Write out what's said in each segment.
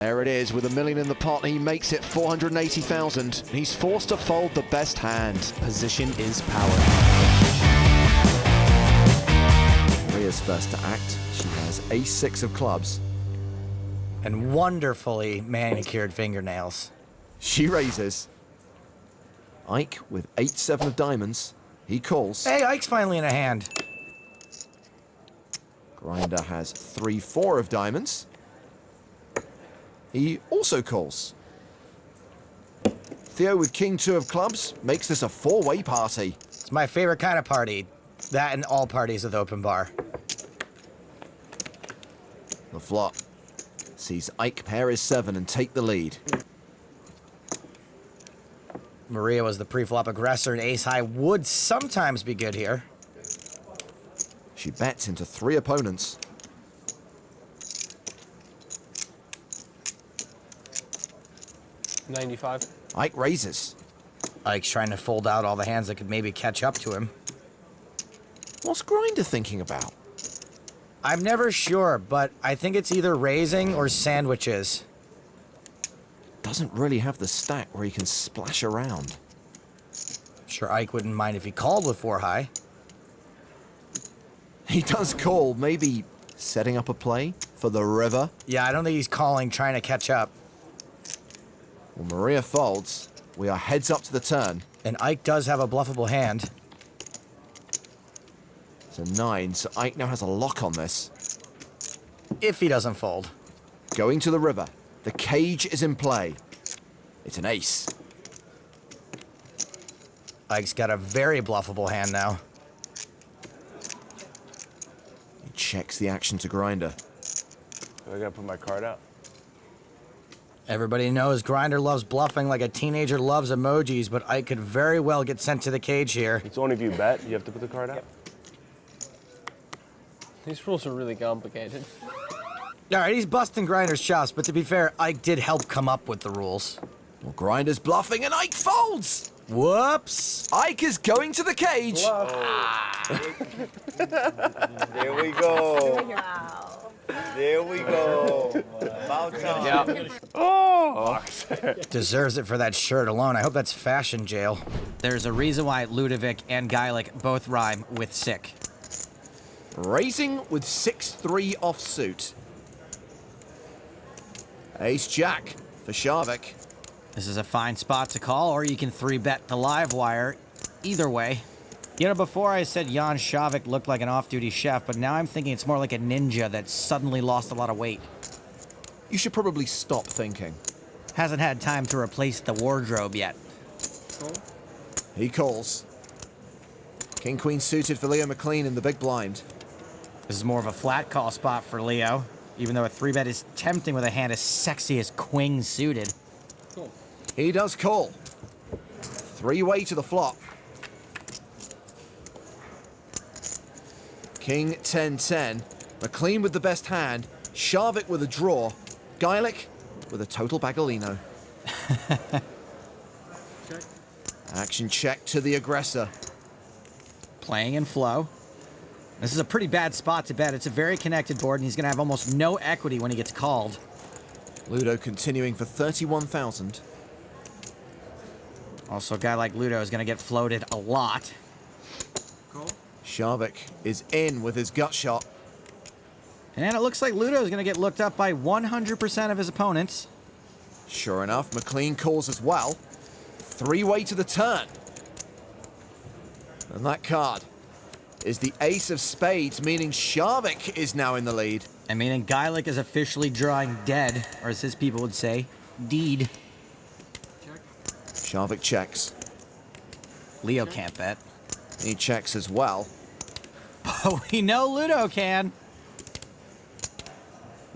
There it is, with $1 million in the pot, he makes it 480,000. He's forced to fold the best hand. Position is power. Maria's first to act. She has ace-6 of clubs. And wonderfully manicured fingernails. She raises. Ike with 8-7 of diamonds. He calls. Hey, Ike's finally in a hand. Grinder has 3-4 of diamonds. He also calls. Theo with King-2 of clubs makes this a 4-way party. It's my favorite kind of party. That and all parties with open bar. The flop sees Ike pair his 7 and take the lead. Maria was the pre-flop aggressor, and ace-high would sometimes be good here. She bets into 3 opponents. $95. Ike raises. Ike's trying to fold out all the hands that could maybe catch up to him. What's Grinder thinking about? I'm never sure, but I think it's either raising or sandwiches. Doesn't really have the stack where he can splash around. Sure, Ike wouldn't mind if he called with 4 high. He does call, maybe setting up a play for the river. Yeah, I don't think he's calling, trying to catch up. Well, Maria folds. We are heads up to the turn. And Ike does have a bluffable hand. It's a 9, so Ike now has a lock on this. If he doesn't fold. Going to the river. The cage is in play. It's an ace. Ike's got a very bluffable hand now. He checks the action to Grinder. I gotta put my card out. Everybody knows Grinder loves bluffing like a teenager loves emojis, but Ike could very well get sent to the cage here. It's only if you bet, you have to put the card out? Yep. These rules are really complicated. All right, he's busting Grinder's chops, but to be fair, Ike did help come up with the rules. Well, Grinder's bluffing and Ike folds! Whoops! Ike is going to the cage! There we go. Wow. There we go. About time. Yeah. Oh! Deserves it for that shirt alone. I hope that's fashion jail. There's a reason why Ludovic and Geilich both rhyme with sick. Raising with 6-3 offsuit. Ace-Jack for Shavik. This is a fine spot to call, or you can 3-bet the live wire. Either way. You know, before I said Jan Shavik looked like an off-duty chef, but now I'm thinking it's more like a ninja that suddenly lost a lot of weight. You should probably stop thinking. Hasn't had time to replace the wardrobe yet. He calls. King-Queen suited for Leo McClean in the big blind. This is more of a flat call spot for Leo, even though a 3-bet is tempting with a hand as sexy as Queen suited. Cool. He does call. 3-way to the flop. King 10-10. McClean with the best hand. Shavik with a draw. Geilich with a total bagolino. Action check to the aggressor. Playing in flow. This is a pretty bad spot to bet. It's a very connected board, and he's going to have almost no equity when he gets called. Ludo continuing for 31,000. Also, a guy like Ludo is going to get floated a lot. Shavik is in with his gut shot. And it looks like Ludo is going to get looked up by 100% of his opponents. Sure enough, McClean calls as well. 3-way to the turn. And that card is the ace of spades, meaning Shavik is now in the lead. And meaning Geilich is officially drawing dead, or as his people would say, deed. Shavik checks. Leo can't bet. He checks as well. But we know Ludo can.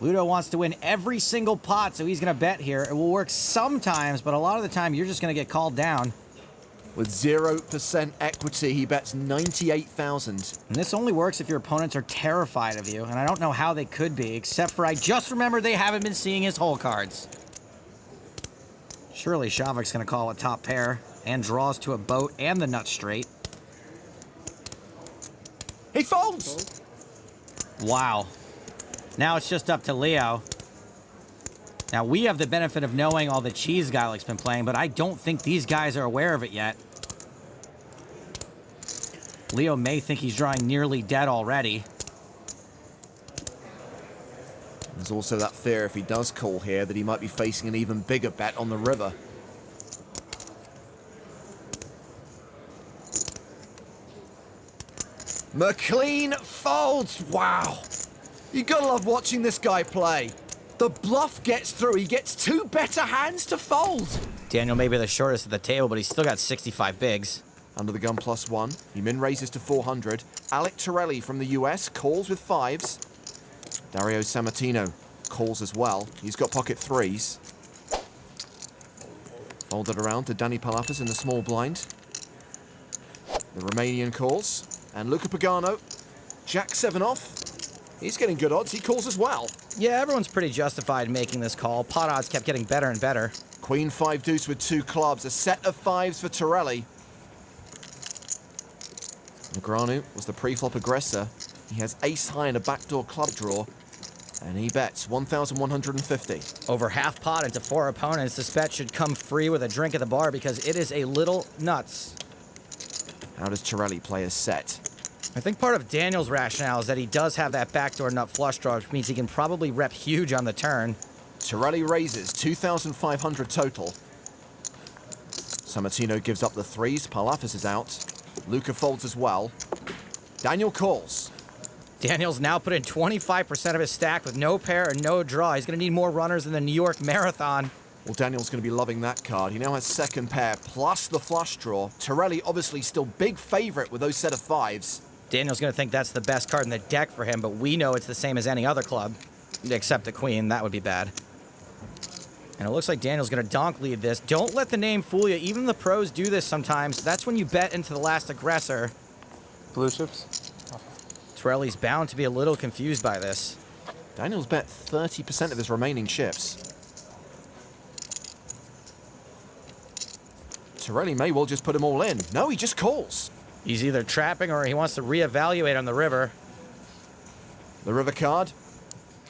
Ludo wants to win every single pot, so he's going to bet here. It will work sometimes, but a lot of the time you're just going to get called down. With 0% equity, he bets 98,000. And this only works if your opponents are terrified of you, and I don't know how they could be, except for I just remembered they haven't been seeing his hole cards. Surely Shavik's going to call a top pair, and draws to a boat and the nut straight. He folds! Wow. Now it's just up to Leo. Now, we have the benefit of knowing all the cheese Geilich's been playing, but I don't think these guys are aware of it yet. Leo may think he's drawing nearly dead already. There's also that fear if he does call here that he might be facing an even bigger bet on the river. McClean folds. Wow. You gotta love watching this guy play. The bluff gets through. He gets 2 better hands to fold. Daniel may be the shortest at the table, but he's still got 65 bigs. Under the gun +1. He min raises to 400. Alec Torelli from the US calls with 5s. Dario Sammartino calls as well. He's got pocket 3s. Folded around to Danny Palafas in the small blind. The Romanian calls. And Luca Pagano, Jack-7 off. He's getting good odds. He calls as well. Yeah, everyone's pretty justified making this call. Pot odds kept getting better and better. Queen 5 deuce with 2 clubs. A set of 5s for Torelli. Negreanu was the pre-flop aggressor. He has ace high in a backdoor club draw. And he bets 1,150. Over half pot into 4 opponents. This bet should come free with a drink at the bar because it is a little nuts. How does Torelli play his set? I think part of Daniel's rationale is that he does have that backdoor nut flush draw, which means he can probably rep huge on the turn. Torelli raises 2,500 total. Sammartino gives up the 3s. Palafas is out. Luca folds as well. Daniel calls. Daniel's now put in 25% of his stack with no pair and no draw. He's going to need more runners than the New York Marathon. Well, Daniel's going to be loving that card. He now has second pair plus the flush draw. Torelli obviously still big favorite with those set of 5s. Daniel's going to think that's the best card in the deck for him, but we know it's the same as any other club, except the queen. That would be bad. And it looks like Daniel's going to donk lead this. Don't let the name fool you. Even the pros do this sometimes. That's when you bet into the last aggressor. Blue chips. Torelli's bound to be a little confused by this. Daniel's bet 30% of his remaining chips. Torelli may well just put them all in. No, he just calls. He's either trapping or he wants to reevaluate on the river. The river card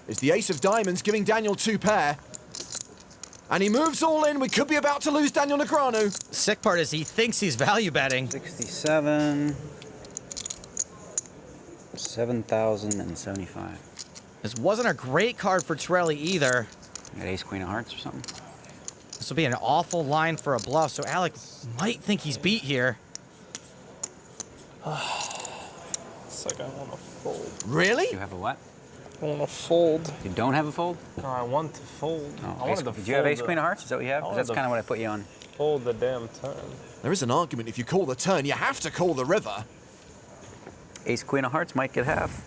is the ace of diamonds, giving Daniel 2 pair. And he moves all in. We could be about to lose Daniel Negreanu. Sick part is he thinks he's value betting. 67, 7,075. This wasn't a great card for Torelli either. Got ace queen of hearts or something. This will be an awful line for a bluff, so Alec might think he's beat here. It's like I want to fold. Really? You have a what? I want to fold. You don't have a fold? No, I want to fold. Oh, I wanted to did you have ace fold queen of hearts? Is that what you have? 'Cause that's kind of what I put you on. Fold the damn turn. There is an argument. If you call the turn, you have to call the river. Ace queen of hearts might get half.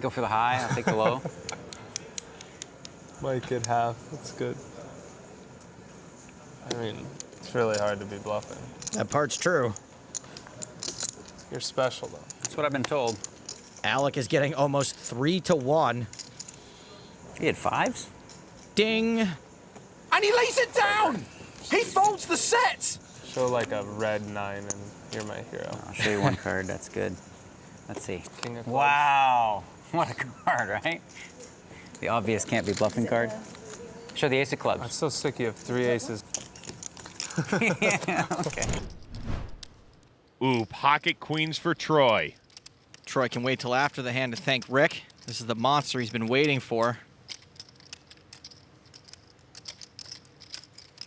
Go for the high. I'll take the low. Might get half. That's good. I mean, it's really hard to be bluffing. That part's true. You're special, though. That's what I've been told. Alec is getting almost 3-1. He had 5s? Ding! And he lays it down! He folds the set! Show like a red 9 and you're my hero. I'll show you one card. That's good. Let's see. King of clubs. Wow. What a card, right? The obvious can't be bluffing card. Show the ace of I'm clubs. so sick you have 3 aces. Yeah, okay. Ooh, pocket queens for Troy. Troy can wait till after the hand to thank Rick. This is the monster he's been waiting for.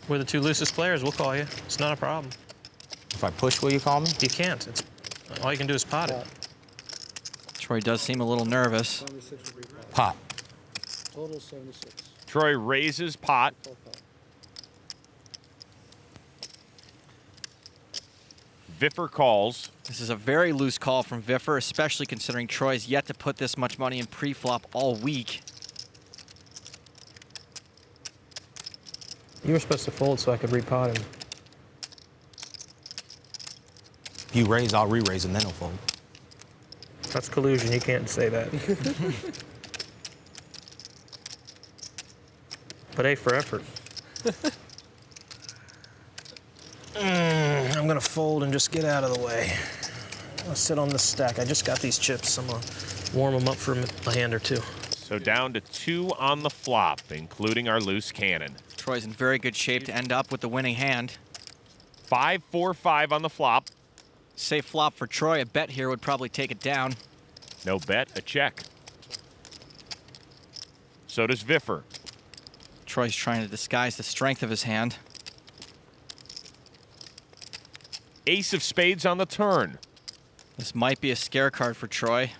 We're the 2 loosest players. We'll call you. It's not a problem. If I push, will you call me? You can't. It's, all you can do is pot it. Troy does seem a little nervous. Pot. Total 76. Troy raises pot. Viffer calls. This is a very loose call from Viffer, especially considering Troy's yet to put this much money in pre-flop all week. You were supposed to fold so I could repot him. If you raise, I'll re-raise and then he'll fold. That's collusion. You can't say that. But A for effort. I'm gonna fold and just get out of the way. I'll sit on this stack. I just got these chips. I'm gonna warm them up for a hand or 2. So down to 2 on the flop, including our loose cannon. Troy's in very good shape to end up with the winning hand. 5-4-5 on the flop. Safe flop for Troy. A bet here would probably take it down. No bet, a check. So does Viffer. Troy's trying to disguise the strength of his hand. Ace of spades on the turn. This might be a scare card for Troy.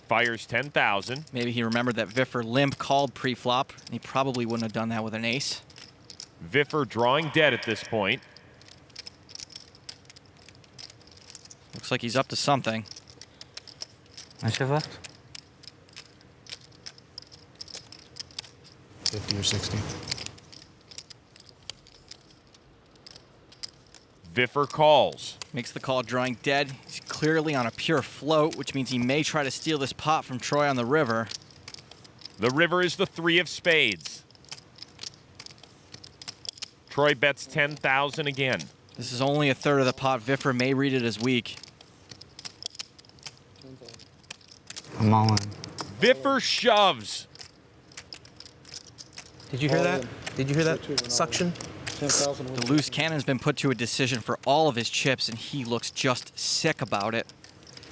Fires 10,000. Maybe he remembered that Viffer limp called pre-flop, and he probably wouldn't have done that with an ace. Viffer drawing dead at this point. Looks like he's up to something. Much have left? 50 or 60. Viffer calls. Makes the call drawing dead. He's clearly on a pure float, which means he may try to steal this pot from Troy on the river. The river is the 3 of spades. Troy bets 10,000 again. This is only a third of the pot. Viffer may read it as weak. I'm all in. Viffer shoves. Did you hear that? Did you hear that suction? 10,000. The loose cannon's been put to a decision for all of his chips, and he looks just sick about it.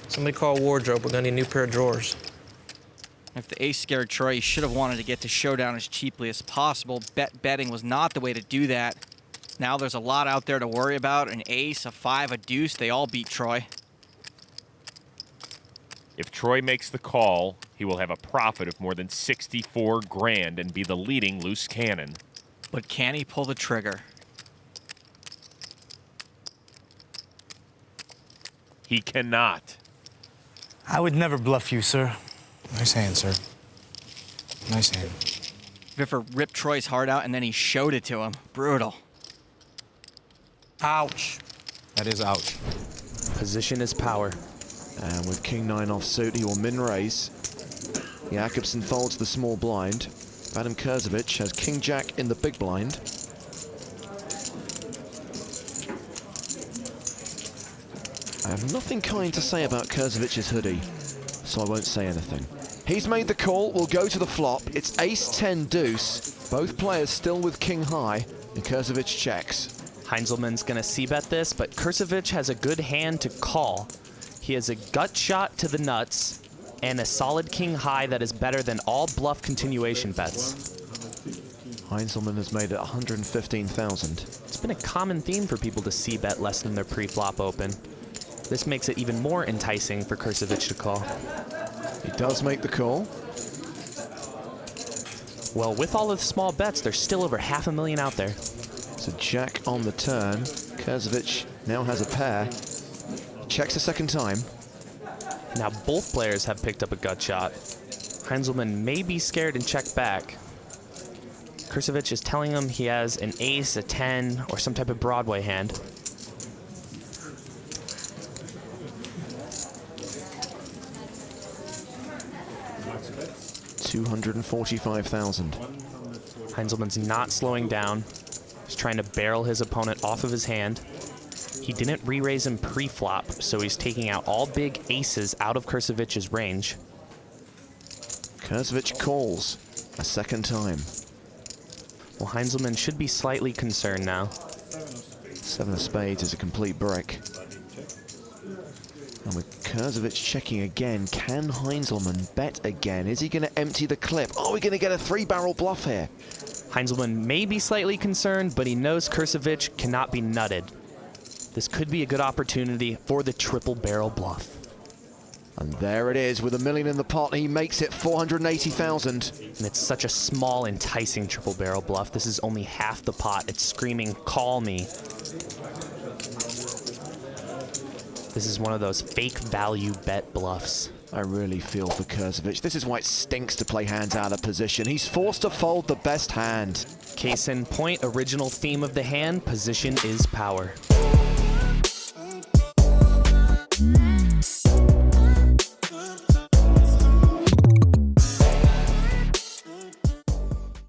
Somebody call wardrobe. We're gonna need a new pair of drawers. If the ace scared Troy, he should have wanted to get to showdown as cheaply as possible. Betting was not the way to do that. Now there's a lot out there to worry about. An ace, a 5, a deuce, they all beat Troy. If Troy makes the call, he will have a profit of more than 64 grand and be the leading loose cannon. But can he pull the trigger? He cannot. I would never bluff you, sir. Nice hand, sir. Nice hand. Viffer ripped Troy's heart out, and then he showed it to him. Brutal. Ouch. That is ouch. Position is power. And with king-9 offsuit, he will min-raise. Jakobsen folds the small blind. Vadim Kursevich has king-jack in the big blind. I have nothing kind to say about Kursevich's hoodie, so I won't say anything. He's made the call, will go to the flop. It's ace-10 deuce. Both players still with king-high, and Kursevich checks. Heinzelmann's gonna c-bet this, but Kursevich has a good hand to call. He has a gut shot to the nuts and a solid king high that is better than all bluff continuation bets. Heinzelmann has made it 115,000. It's been a common theme for people to c-bet less than their pre-flop open. This makes it even more enticing for Kursevich to call. He does make the call. Well, with all of the small bets, there's still over $500,000 out there. So jack on the turn. Kursevich now has a pair. Checks a second time. Now both players have picked up a gut shot. Heinzelmann may be scared and check back. Kursevich is telling him he has an ace, a 10, or some type of Broadway hand. $245,000. Heinzelmann's not slowing down. He's trying to barrel his opponent off of his hand. He didn't re-raise him pre-flop, so he's taking out all big aces out of Kursevich's range. Kursevich calls a second time. Well, Heinzelmann should be slightly concerned now. 7 of spades is a complete brick. And with Kursevich checking again, can Heinzelmann bet again? Is he going to empty the clip? Are we going to get a 3-barrel bluff here? Heinzelmann may be slightly concerned, but he knows Kursevich cannot be nutted. This could be a good opportunity for the triple barrel bluff. And there it is, with $1 million in the pot, he makes it 480,000. And it's such a small, enticing triple barrel bluff. This is only half the pot. It's screaming, call me. This is one of those fake value bet bluffs. I really feel for Kursevich. This is why it stinks to play hands out of position. He's forced to fold the best hand. Case in point, original theme of the hand, position is power.